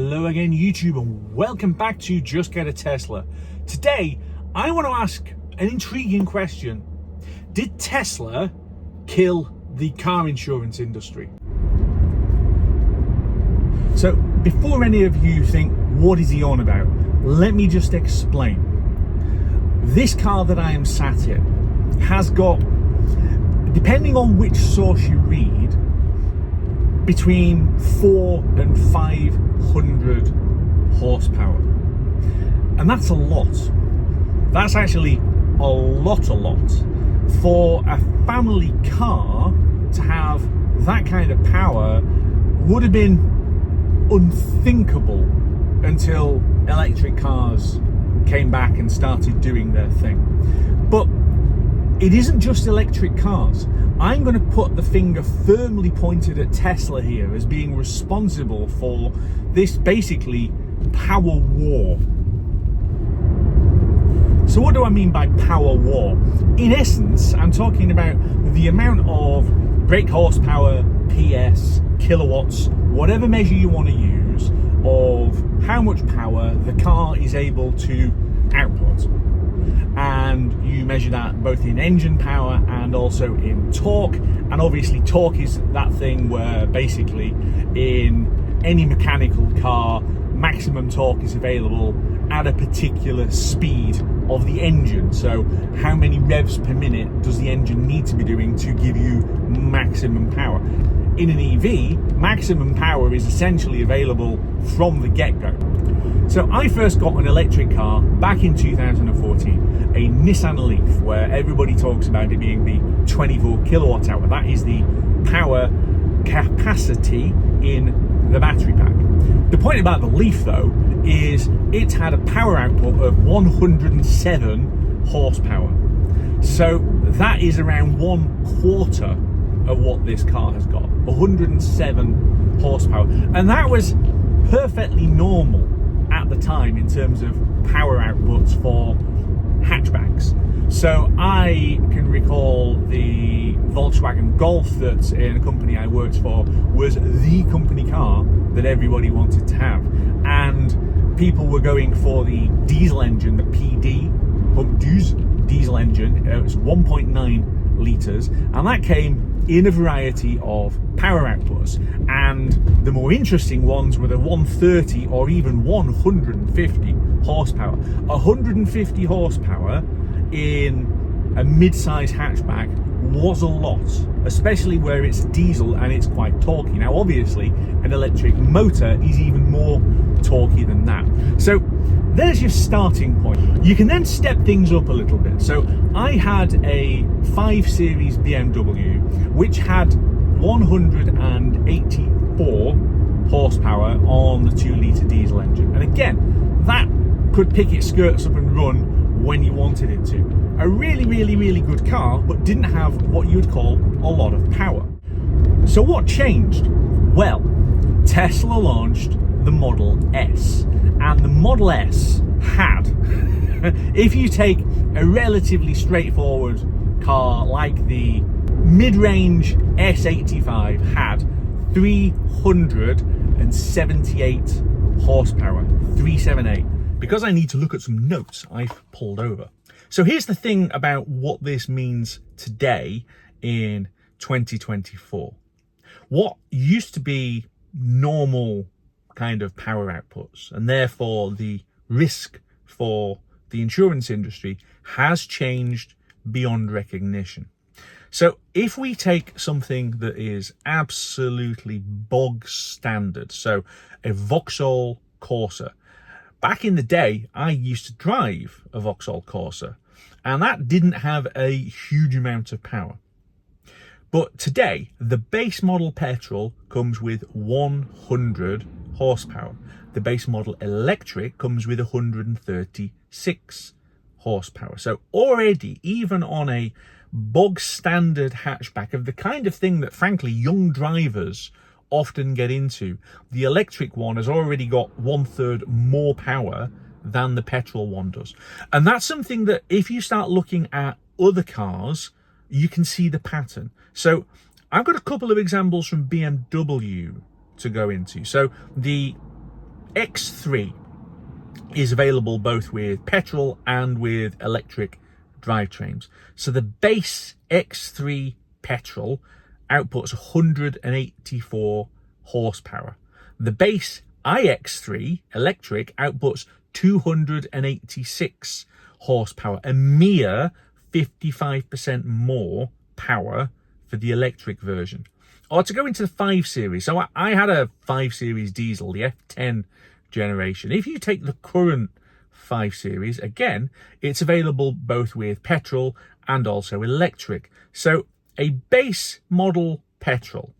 Hello again, YouTube, and welcome back to Just Get a Tesla. Today, I want to ask an intriguing question. Did Tesla kill the car insurance industry? So, before any of you think, what is he on about? Let me just explain. This car that I am sat in has got, depending on which source you read, between 400 and 500 horsepower. And that's a lot. That's actually a lot. For a family car to have that kind of power would have been unthinkable until electric cars came back and started doing their thing. But it isn't just electric cars. I'm going to put the finger firmly pointed at Tesla here as being responsible for this basically power war. So what do I mean by power war? In essence, I'm talking about the amount of brake horsepower, PS, kilowatts, whatever measure you want to use, of how much power the car is able to output. And you measure that both in engine power and also in torque. And obviously torque is that thing where basically in any mechanical car, maximum torque is available at a particular speed of the engine. So how many revs per minute does the engine need to be doing to give you maximum power? In an EV, maximum power is essentially available from the get-go. So I first got an electric car back in 2014, a Nissan Leaf, where everybody talks about it being the 24 kilowatt hour. That is the power capacity in the battery pack. The point about the Leaf though is it had a power output of 107 horsepower. So that is around 1/4 of what this car has got, 107 horsepower. And that was perfectly normal at the time in terms of power outputs for hatchbacks. So I can recall the Volkswagen Golf that in a company I worked for was the company car that everybody wanted to have. And people were going for the diesel engine, the PD, pump diesel engine. It was 1.9 litres, and that came in a variety of power outputs, and the more interesting ones were the 130 or even 150 horsepower. 150 horsepower in a mid-size hatchback was a lot, especially where it's diesel and it's quite torquey. Now obviously an electric motor is even more torquey than that. So there's your starting point. You can then step things up a little bit. So I had a 5 Series BMW which had 184 horsepower on the 2-litre diesel engine. And again, that could pick its skirts up and run when you wanted it to. A really good car, but didn't have what you'd call a lot of power. So what changed? Well, Tesla launched the Model S, and the Model S had, if you take a relatively straightforward car like the mid-range S85, had 378 horsepower, 378. Because I need to look at some notes, I've pulled over. So here's the thing about what this means today in 2024. What used to be normal kind of power outputs, and therefore the risk for the insurance industry, has changed beyond recognition. So if we take something that is absolutely bog standard, so a Vauxhall Corsa. Back in the day, I used to drive a Vauxhall Corsa, and that didn't have a huge amount of power. But today, the base model petrol comes with 100 horsepower. The base model electric comes with 136 horsepower. So already, even on a bog standard hatchback of the kind of thing that, frankly, young drivers often get into, the electric one has already got 1/3 more power than the petrol one does. And that's something that if you start looking at other cars, you can see the pattern. So I've got a couple of examples from BMW to go into. So the X3 is available both with petrol and with electric drivetrains. So the base X3 petrol outputs 184 horsepower. The base iX3 electric outputs 286 horsepower, a mere 55% more power for the electric version. Or to go into the 5 Series, so I had a 5 Series diesel, the F10 generation. If you take the current 5 Series, again, it's available both with petrol and also electric. So a base model petrol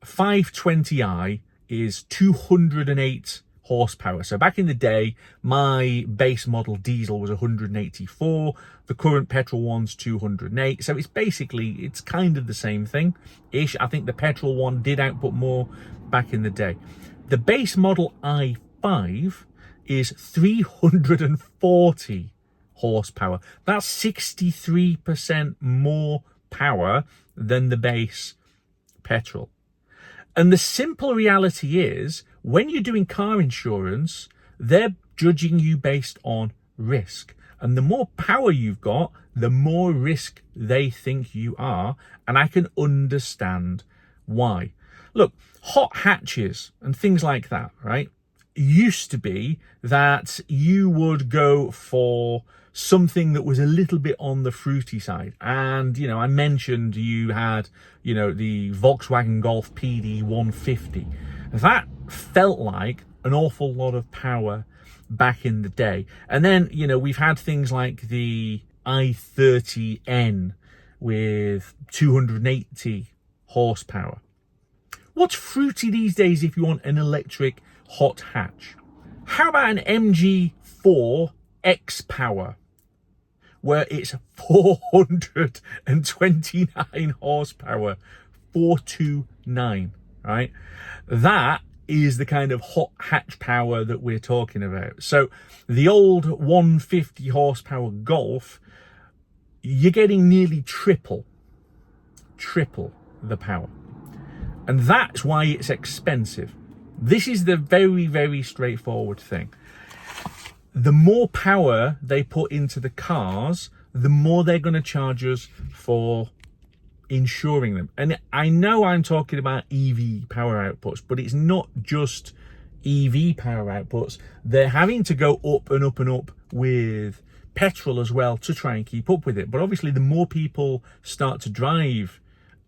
520i is 208 horsepower. So back in the day, my base model diesel was 184. The current petrol one's 208. So it's kind of the same thing ish. I think the petrol one did output more back in the day. The base model i5 is 340 horsepower. That's 63% more power than the base petrol. And the simple reality is, when you're doing car insurance, they're judging you based on risk. And the more power you've got, the more risk they think you are. And I can understand why. Look, hot hatches and things like that, right? Used to be that you would go for something that was a little bit on the fruity side. And, I mentioned you had, the Volkswagen Golf PD 150. That felt like an awful lot of power back in the day. And then, we've had things like the i30N with 280 horsepower. What's fruity these days if you want an electric hot hatch? How about an MG4 X-Power, where it's 429 horsepower, 429, right? That is the kind of hot hatch power that we're talking about. So the old 150 horsepower Golf, you're getting nearly triple the power. And that's why it's expensive. This is the very, very straightforward thing. The more power they put into the cars, the more they're going to charge us for insuring them. And I know I'm talking about EV power outputs, but it's not just EV power outputs. They're having to go up and up and up with petrol as well to try and keep up with it. But obviously, the more people start to drive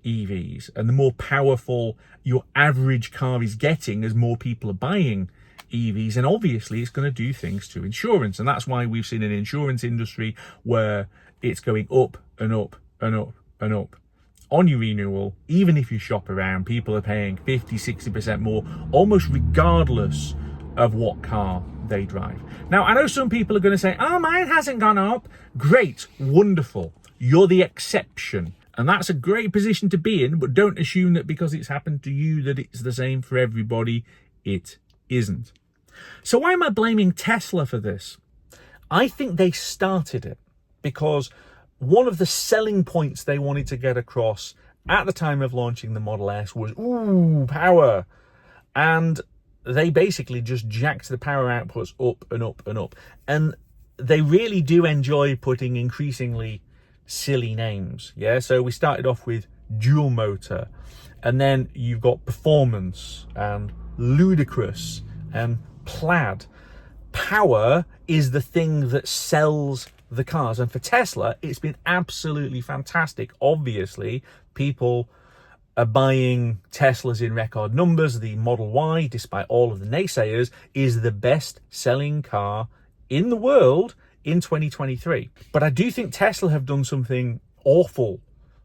EVs and the more powerful your average car is getting as more people are buying EVs, and obviously it's going to do things to insurance. And that's why we've seen an insurance industry where it's going up and up and up and up. On your renewal, even if you shop around, people are paying 50-60% more, almost regardless of what car they drive. Now, I know some people are going to say, oh, mine hasn't gone up. Great, wonderful. You're the exception. And that's a great position to be in, but don't assume that because it's happened to you that it's the same for everybody. It isn't. So why am I blaming Tesla for this? I think they started it because one of the selling points they wanted to get across at the time of launching the Model S was, ooh, power. And they basically just jacked the power outputs up and up and up. And they really do enjoy putting increasingly silly names. Yeah, so we started off with dual motor, and then you've got performance and ludicrous and plaid. Power is the thing that sells the cars, and for Tesla it's been absolutely fantastic. Obviously, people are buying Teslas in record numbers. The Model Y, despite all of the naysayers, is the best selling car in the world in 2023. But I do think Tesla have done something awful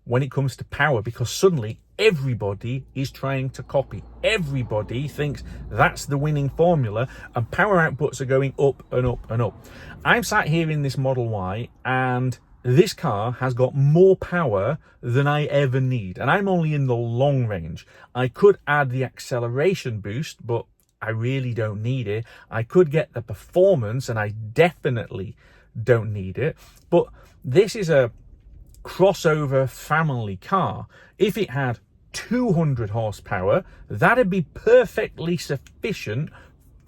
when it comes to power, because suddenly everybody is trying to copy. Everybody thinks that's the winning formula, and power outputs are going up and up and up. I'm sat here in this Model Y, and this car has got more power than I ever need, and I'm only in the long range. I could add the acceleration boost, but I really don't need it. I could get the performance, and I definitely don't need it. But this is a crossover family car. If it had 200 horsepower, that'd be perfectly sufficient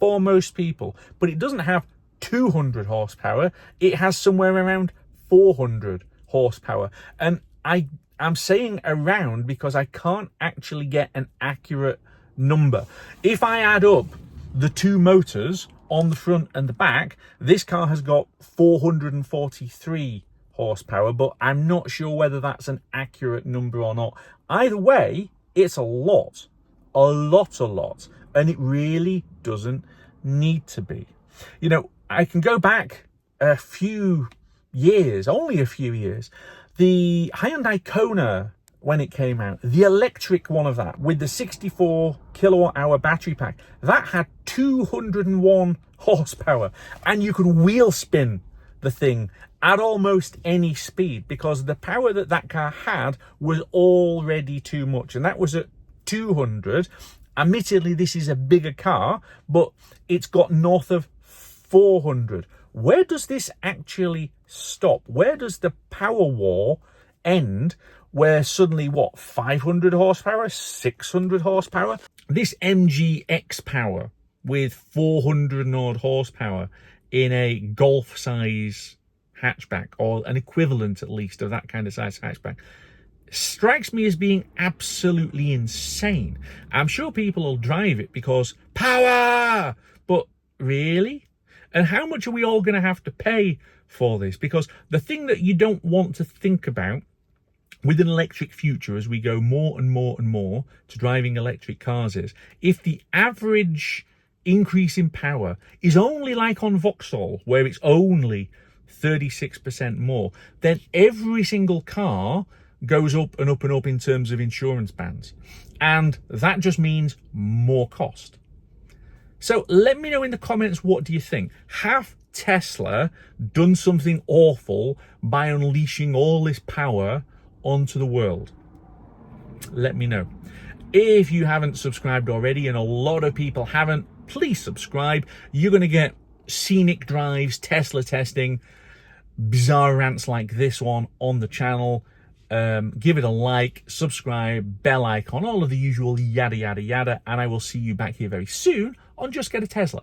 for most people, but it doesn't have 200 horsepower. It has somewhere around 400 horsepower. And I'm saying around because I can't actually get an accurate number. If I add up the two motors on the front and the back, this car has got 443 horsepower, but I'm not sure whether that's an accurate number or not. Either way, it's a lot, and it really doesn't need to be. You know, I can go back a few years, only a few years. The Hyundai Kona, when it came out, the electric one of that with the 64 kilowatt hour battery pack, that had 201 horsepower, and you could wheel spin the thing at almost any speed because the power that car had was already too much, and that was at 200. Admittedly, this is a bigger car, but it's got north of 400. Where does this actually stop? Where does the power war end? Where suddenly, 500 horsepower, 600 horsepower? This MG X-Power with 400 and odd horsepower in a Golf size hatchback, or an equivalent at least of that kind of size hatchback, strikes me as being absolutely insane. I'm sure people will drive it because power, but really? And how much are we all going to have to pay for this? Because the thing that you don't want to think about with an electric future as we go more and more and more to driving electric cars is, if the average increase in power is only like on Vauxhall, where it's only 36% more, then every single car goes up and up and up in terms of insurance bands. And that just means more cost. So let me know in the comments, what do you think? Have Tesla done something awful by unleashing all this power onto the world? Let me know. If you haven't subscribed already, and a lot of people haven't, please subscribe. You're going to get scenic drives, Tesla testing, bizarre rants like this one on the channel. Give it a like, subscribe, bell icon, all of the usual yada yada yada, and I will see you back here very soon on Just Get a Tesla.